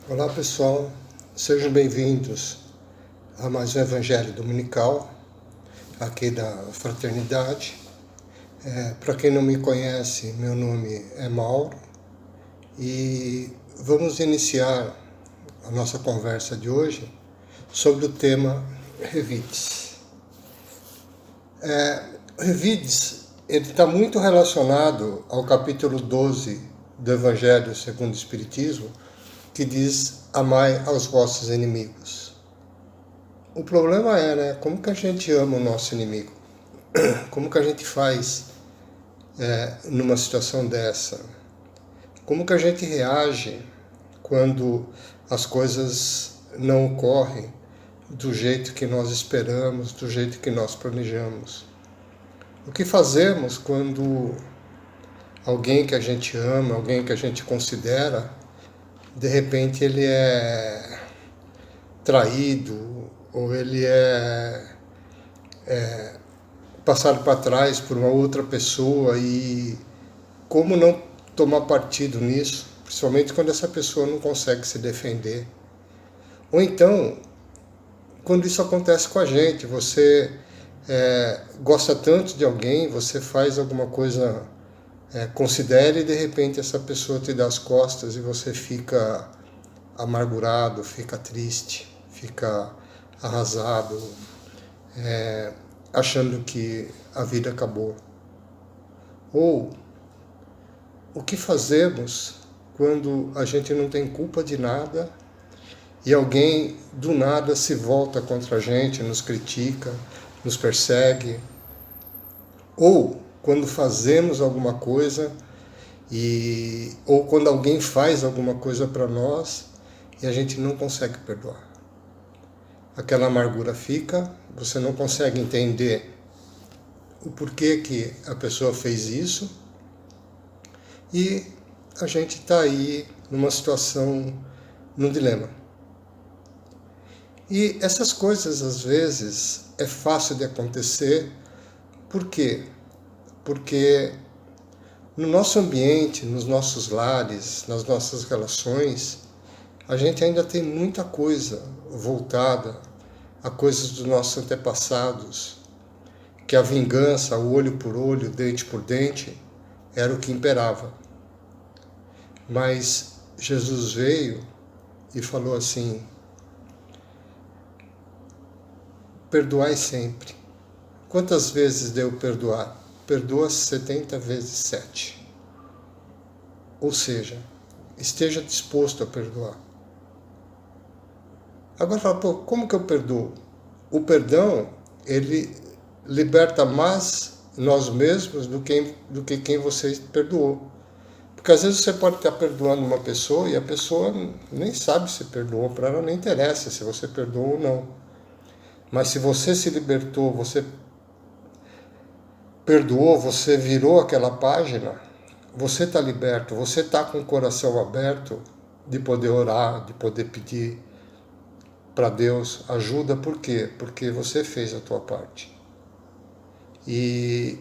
Olá pessoal, sejam bem-vindos a mais um Evangelho Dominical aqui da Fraternidade. Para quem não me conhece, meu nome é Mauro e vamos iniciar a nossa conversa de hoje sobre o tema Revides. Revides, ele está muito relacionado ao capítulo 12 do Evangelho segundo o Espiritismo, que diz: amai aos vossos inimigos. O problema é, né, como que a gente ama o nosso inimigo? Como que a gente faz numa situação dessa? Como que a gente reage quando as coisas não ocorrem do jeito que nós esperamos, do jeito que nós planejamos? O que fazemos quando alguém que a gente ama, alguém que a gente considera, de repente ele é traído ou ele é passado para trás por uma outra pessoa, e como não tomar partido nisso, principalmente quando essa pessoa não consegue se defender. Ou então, quando isso acontece com a gente, você gosta tanto de alguém, você faz alguma coisa, considere, e de repente essa pessoa te dá as costas e você fica amargurado, fica triste, fica arrasado, achando que a vida acabou. Ou o que fazemos quando a gente não tem culpa de nada e alguém do nada se volta contra a gente, nos critica, nos persegue? Ou quando fazemos alguma coisa ou quando alguém faz alguma coisa para nós e a gente não consegue perdoar. Aquela amargura fica, você não consegue entender o porquê que a pessoa fez isso, e a gente está aí numa situação, num dilema. E essas coisas, às vezes, é fácil de acontecer. Por quê? Porque no nosso ambiente, nos nossos lares, nas nossas relações, a gente ainda tem muita coisa voltada a coisas dos nossos antepassados, que a vingança, o olho por olho, dente por dente, era o que imperava. Mas Jesus veio e falou assim: perdoai sempre. Quantas vezes devo perdoar? Perdoa 70 vezes 7. Ou seja, esteja disposto a perdoar. Agora fala, como que eu perdoo? O perdão, ele liberta mais nós mesmos do que quem você perdoou. Porque às vezes você pode estar perdoando uma pessoa e a pessoa nem sabe se perdoou, para ela nem interessa se você perdoou ou não. Mas se você se libertou, você perdoou, você virou aquela página, você está liberto, você está com o coração aberto de poder orar, de poder pedir para Deus ajuda. Por quê? Porque você fez a tua parte. E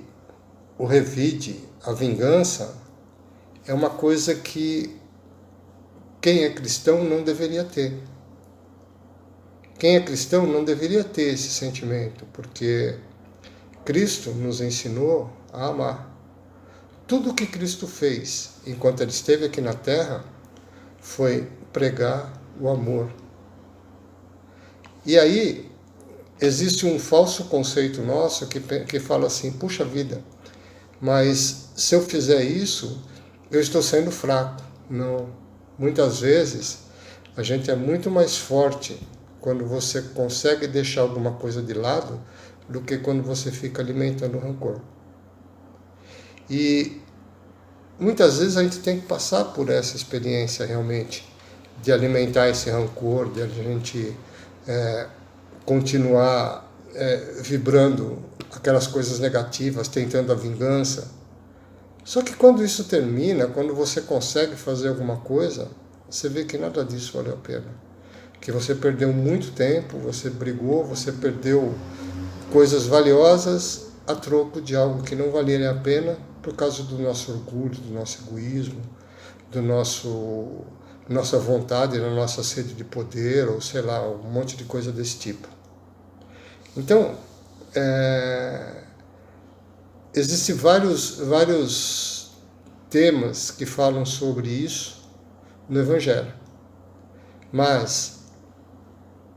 o revide, a vingança, é uma coisa que quem é cristão não deveria ter. Quem é cristão não deveria ter esse sentimento, porque Cristo nos ensinou a amar. Tudo o que Cristo fez enquanto ele esteve aqui na Terra foi pregar o amor. E aí existe um falso conceito nosso que fala assim: puxa vida, mas se eu fizer isso, eu estou sendo fraco. Não. Muitas vezes a gente é muito mais forte quando você consegue deixar alguma coisa de lado do que quando você fica alimentando o rancor. E muitas vezes a gente tem que passar por essa experiência realmente, de alimentar esse rancor, de a gente continuar vibrando aquelas coisas negativas, tentando a vingança. Só que quando isso termina, quando você consegue fazer alguma coisa, você vê que nada disso valeu a pena. Que você perdeu muito tempo, você brigou, você perdeu coisas valiosas a troco de algo que não valeria a pena por causa do nosso orgulho, do nosso egoísmo, do nosso nossa vontade, na nossa sede de poder, ou sei lá, um monte de coisa desse tipo. Então, existem vários temas que falam sobre isso no Evangelho. Mas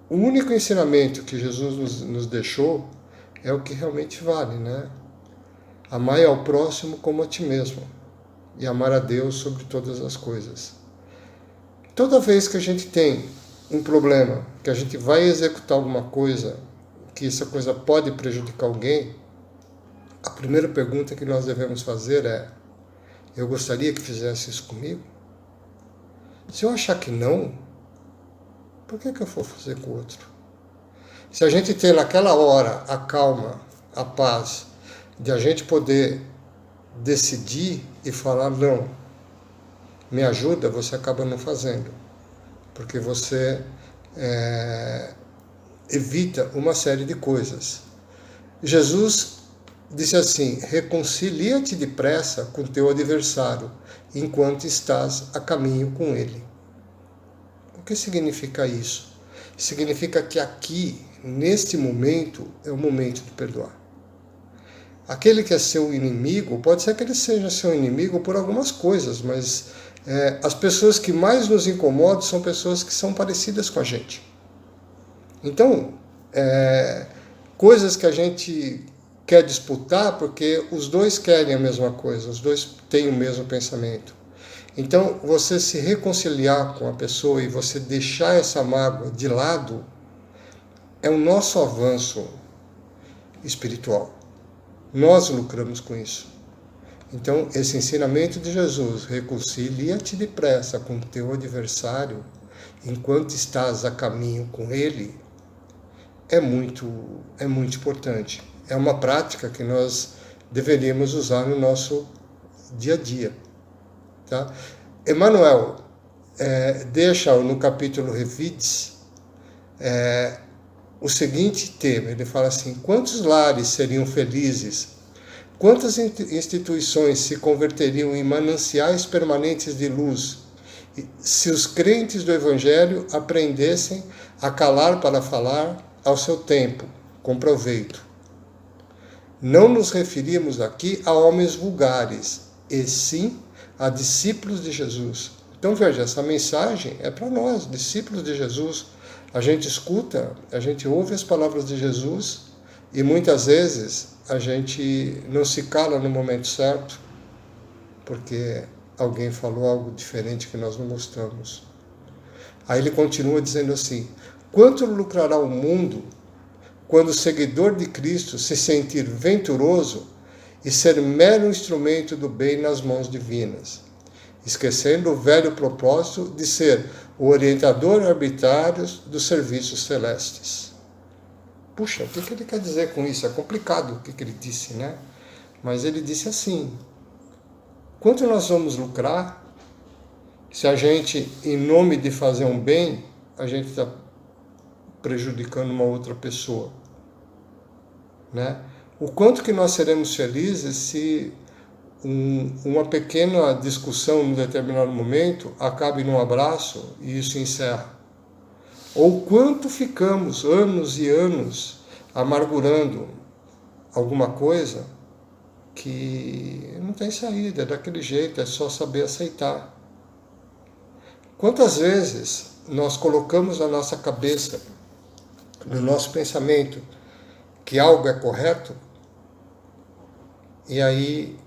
o único ensinamento que Jesus nos deixou é o que realmente vale, né? Amai ao próximo como a ti mesmo e amar a Deus sobre todas as coisas. Toda vez que a gente tem um problema, que a gente vai executar alguma coisa, que essa coisa pode prejudicar alguém, a primeira pergunta que nós devemos fazer é: eu gostaria que fizesse isso comigo? Se eu achar que não, por que eu vou fazer com o outro? Se a gente tem naquela hora a calma, a paz, de a gente poder decidir e falar não, me ajuda, você acaba não fazendo. Porque você evita uma série de coisas. Jesus disse assim: reconcilia-te depressa com teu adversário, enquanto estás a caminho com ele. O que significa isso? Significa que aqui, neste momento, é o momento de perdoar. Aquele que é seu inimigo, pode ser que ele seja seu inimigo por algumas coisas, mas as pessoas que mais nos incomodam são pessoas que são parecidas com a gente. Então, coisas que a gente quer disputar porque os dois querem a mesma coisa, os dois têm o mesmo pensamento. Então, você se reconciliar com a pessoa e você deixar essa mágoa de lado é o nosso avanço espiritual. Nós lucramos com isso. Então, esse ensinamento de Jesus, reconcilia-te depressa com teu adversário, enquanto estás a caminho com ele, é muito importante. É uma prática que nós deveríamos usar no nosso dia a dia. Tá? Emmanuel deixa no capítulo Revides o seguinte tema, ele fala assim: quantos lares seriam felizes, quantas instituições se converteriam em mananciais permanentes de luz, se os crentes do Evangelho aprendessem a calar para falar ao seu tempo, com proveito. Não nos referimos aqui a homens vulgares, e sim a discípulos de Jesus. Então veja, essa mensagem é para nós, discípulos de Jesus. A gente escuta, a gente ouve as palavras de Jesus e muitas vezes a gente não se cala no momento certo porque alguém falou algo diferente que nós não gostamos. Aí ele continua dizendo assim: quanto lucrará o mundo quando o seguidor de Cristo se sentir venturoso e ser mero instrumento do bem nas mãos divinas, esquecendo o velho propósito de ser o orientador arbitrário dos serviços celestes? Puxa, o que ele quer dizer com isso? É complicado o que ele disse, né? Mas ele disse assim: quanto nós vamos lucrar se a gente, em nome de fazer um bem, a gente está prejudicando uma outra pessoa, né? O quanto que nós seremos felizes se uma pequena discussão em um determinado momento acabe num abraço e isso encerra. Ou quanto ficamos anos e anos amargurando alguma coisa que não tem saída, é daquele jeito, é só saber aceitar. Quantas vezes nós colocamos na nossa cabeça, no nosso pensamento, que algo é correto, e aí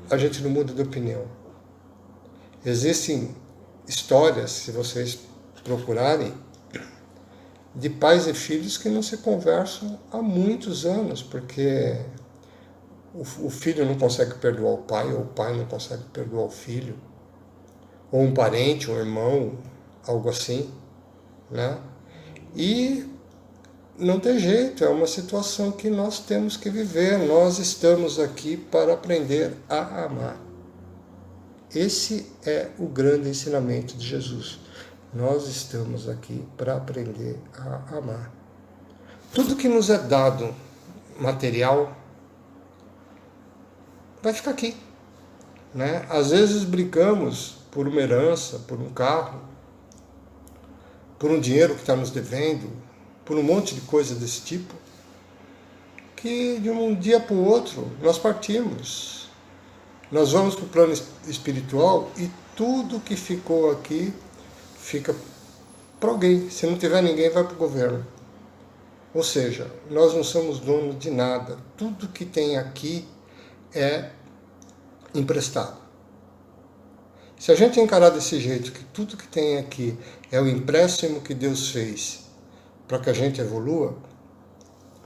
a gente não muda de opinião. Existem histórias, se vocês procurarem, de pais e filhos que não se conversam há muitos anos, porque o filho não consegue perdoar o pai, ou o pai não consegue perdoar o filho, ou um parente, um irmão, algo assim, né? E não tem jeito, é uma situação que nós temos que viver. Nós estamos aqui para aprender a amar. Esse é o grande ensinamento de Jesus. Nós estamos aqui para aprender a amar. Tudo que nos é dado material vai ficar aqui, né? Às vezes brincamos por uma herança, por um carro, por um dinheiro que está nos devendo, por um monte de coisa desse tipo, que de um dia para o outro nós partimos. Nós vamos para o plano espiritual e tudo que ficou aqui fica para alguém. Se não tiver ninguém, vai para o governo. Ou seja, nós não somos donos de nada. Tudo que tem aqui é emprestado. Se a gente encarar desse jeito, que tudo que tem aqui é o empréstimo que Deus fez para que a gente evolua,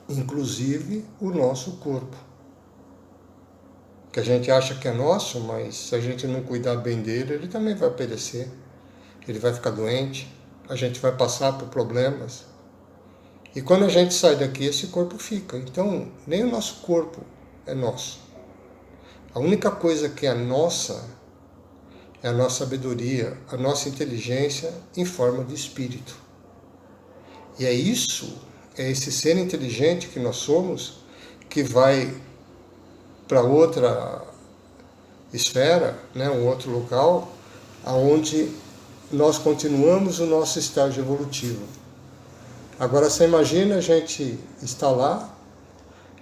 inclusive o nosso corpo, que a gente acha que é nosso, mas se a gente não cuidar bem dele, ele também vai perecer, ele vai ficar doente, a gente vai passar por problemas. E quando a gente sai daqui, esse corpo fica. Então, nem o nosso corpo é nosso. A única coisa que é nossa é a nossa sabedoria, a nossa inteligência em forma de espírito. E é isso, é esse ser inteligente que nós somos, que vai para outra esfera, né, um outro local, aonde nós continuamos o nosso estágio evolutivo. Agora você imagina a gente estar lá,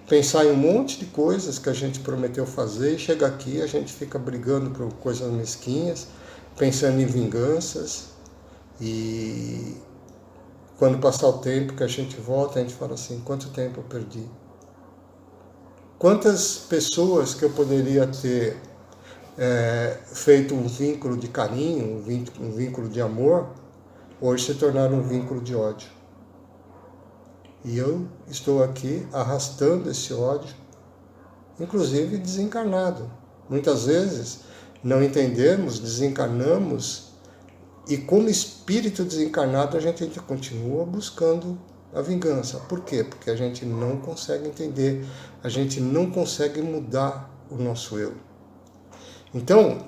pensar em um monte de coisas que a gente prometeu fazer, e chega aqui a gente fica brigando por coisas mesquinhas, pensando em vinganças, e quando passar o tempo que a gente volta, a gente fala assim, quanto tempo eu perdi? Quantas pessoas que eu poderia ter feito um vínculo de carinho, um vínculo de amor, hoje se tornaram um vínculo de ódio. E eu estou aqui arrastando esse ódio, inclusive desencarnado. Muitas vezes não entendemos, desencarnamos, e como espírito desencarnado a gente continua buscando a vingança. Por quê? Porque a gente não consegue entender, a gente não consegue mudar o nosso eu. Então,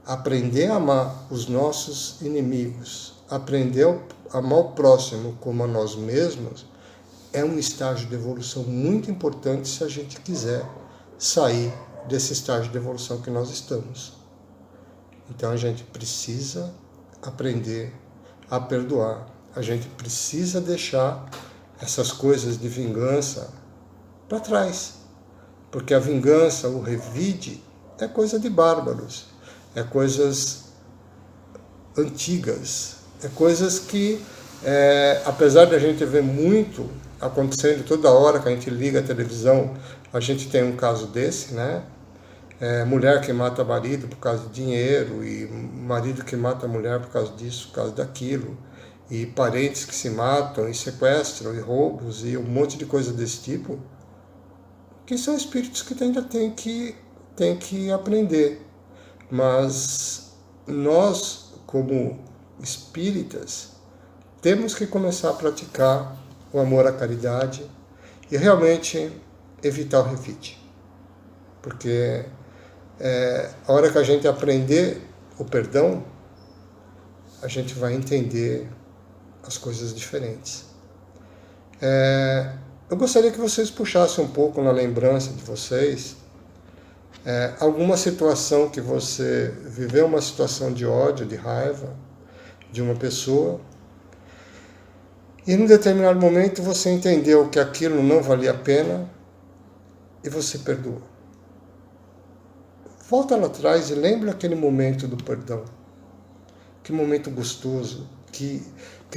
aprender a amar os nossos inimigos, aprender a amar o próximo como a nós mesmos, é um estágio de evolução muito importante se a gente quiser sair desse estágio de evolução que nós estamos. Então a gente precisa aprender a perdoar. A gente precisa deixar essas coisas de vingança para trás. Porque a vingança, o revide, é coisa de bárbaros. É coisas antigas. É coisas que, apesar de a gente ver muito acontecendo toda hora que a gente liga a televisão, a gente tem um caso desse, né? Mulher que mata marido por causa de dinheiro, e marido que mata mulher por causa disso, por causa daquilo, e parentes que se matam, e sequestram, e roubos, e um monte de coisa desse tipo, que são espíritos que ainda tem que aprender. Mas nós, como espíritas, temos que começar a praticar o amor à caridade e realmente evitar o revide. Porque a hora que a gente aprender o perdão, a gente vai entender as coisas diferentes. Eu gostaria que vocês puxassem um pouco na lembrança de vocês alguma situação que você viveu, uma situação de ódio, de raiva de uma pessoa, e em um determinado momento você entendeu que aquilo não valia a pena e você perdoou. Volta lá atrás e lembra aquele momento do perdão. Que momento gostoso, que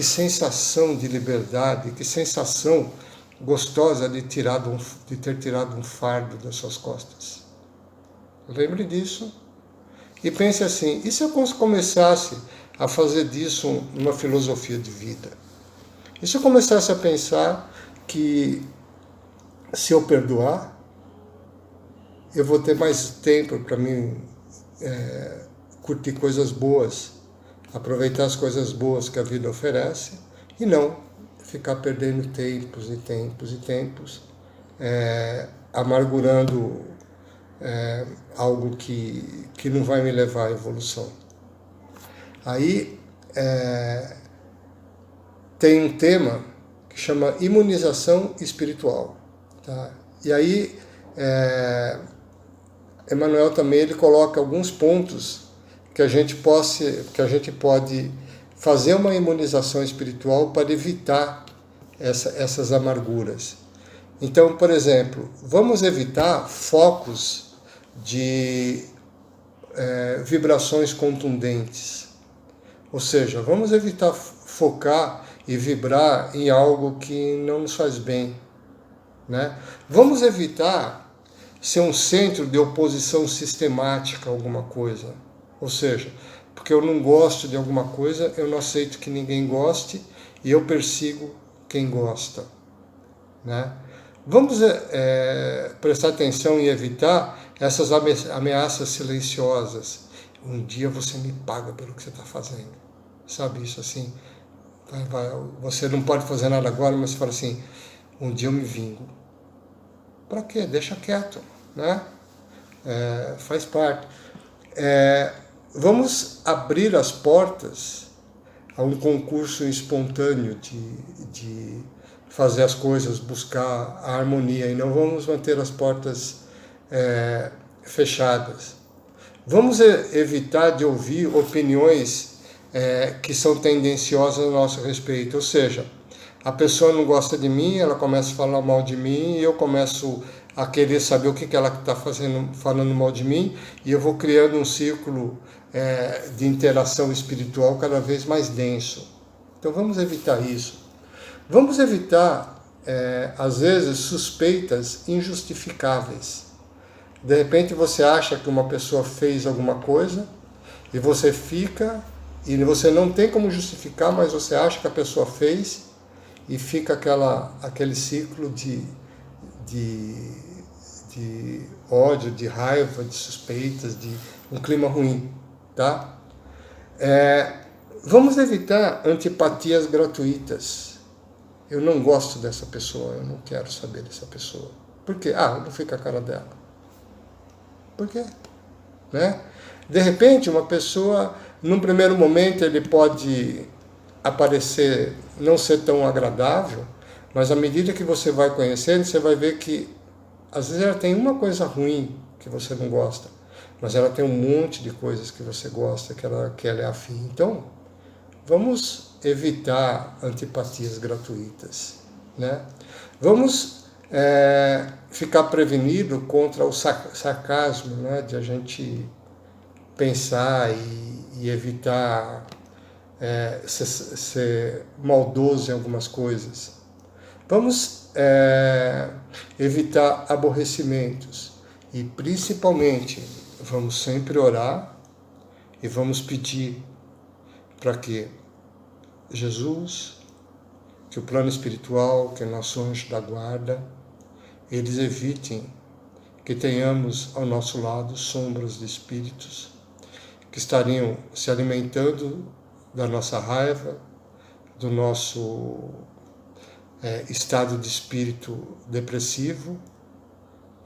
sensação de liberdade, que sensação gostosa de ter tirado um fardo das suas costas. Lembre disso e pense assim, e se eu começasse a fazer disso uma filosofia de vida? E se eu começasse a pensar que se eu perdoar, eu vou ter mais tempo para mim curtir coisas boas, aproveitar as coisas boas que a vida oferece, e não ficar perdendo tempos e tempos e tempos, amargurando algo que não vai me levar à evolução. Aí tem um tema que chama imunização espiritual. Tá? E aí Emmanuel também ele coloca alguns pontos que a gente pode fazer uma imunização espiritual para evitar essas amarguras. Então, por exemplo, vamos evitar focos de vibrações contundentes. Ou seja, vamos evitar focar e vibrar em algo que não nos faz bem, né? Vamos evitar ser um centro de oposição sistemática a alguma coisa. Ou seja, porque eu não gosto de alguma coisa, eu não aceito que ninguém goste e eu persigo quem gosta, né? Vamos prestar atenção e evitar essas ameaças silenciosas. Um dia você me paga pelo que você está fazendo. Sabe isso assim? Você não pode fazer nada agora, mas você fala assim, um dia eu me vingo. Para quê? Deixa quieto, né? Faz parte. Vamos abrir as portas a um concurso espontâneo de fazer as coisas, buscar a harmonia, e não vamos manter as portas fechadas. Vamos evitar de ouvir opiniões que são tendenciosas a nosso respeito, ou seja, a pessoa não gosta de mim, ela começa a falar mal de mim e eu começo a querer saber o que ela está falando mal de mim, e eu vou criando um círculo de interação espiritual cada vez mais denso. Então vamos evitar isso. Vamos evitar, às vezes, suspeitas injustificáveis. De repente você acha que uma pessoa fez alguma coisa e você fica, e você não tem como justificar, mas você acha que a pessoa fez, e fica aquele ciclo de ódio, de raiva, de suspeitas, de um clima ruim, tá? Vamos evitar antipatias gratuitas. Eu não gosto dessa pessoa, eu não quero saber dessa pessoa. Por quê? Eu não fico a cara dela. Por quê? Né? De repente, uma pessoa, num primeiro momento, ele pode aparecer, não ser tão agradável, mas à medida que você vai conhecendo, você vai ver que, às vezes, ela tem uma coisa ruim que você não gosta, mas ela tem um monte de coisas que você gosta, que ela é afim. Então, vamos evitar antipatias gratuitas, né? Vamos ficar prevenido contra o sarcasmo, né? De a gente pensar e evitar ser maldoso em algumas coisas. Vamos evitar aborrecimentos e, principalmente, vamos sempre orar e vamos pedir para que Jesus, que o plano espiritual, que o nosso anjo da guarda, eles evitem que tenhamos ao nosso lado sombras de espíritos que estariam se alimentando da nossa raiva, do nosso estado de espírito depressivo,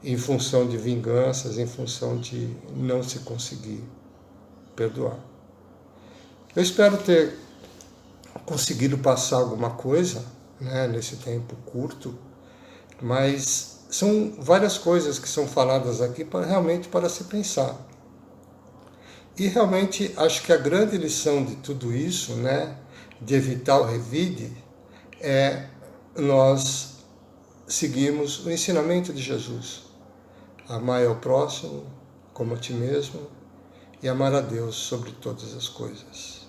em função de vinganças, em função de não se conseguir perdoar. Eu espero ter conseguido passar alguma coisa, né, nesse tempo curto, mas são várias coisas que são faladas aqui realmente para se pensar. E realmente acho que a grande lição de tudo isso, né, de evitar o revide, é nós seguirmos o ensinamento de Jesus. Amar ao próximo como a ti mesmo e amar a Deus sobre todas as coisas.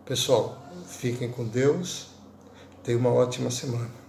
Pessoal, fiquem com Deus. Tenham uma ótima semana.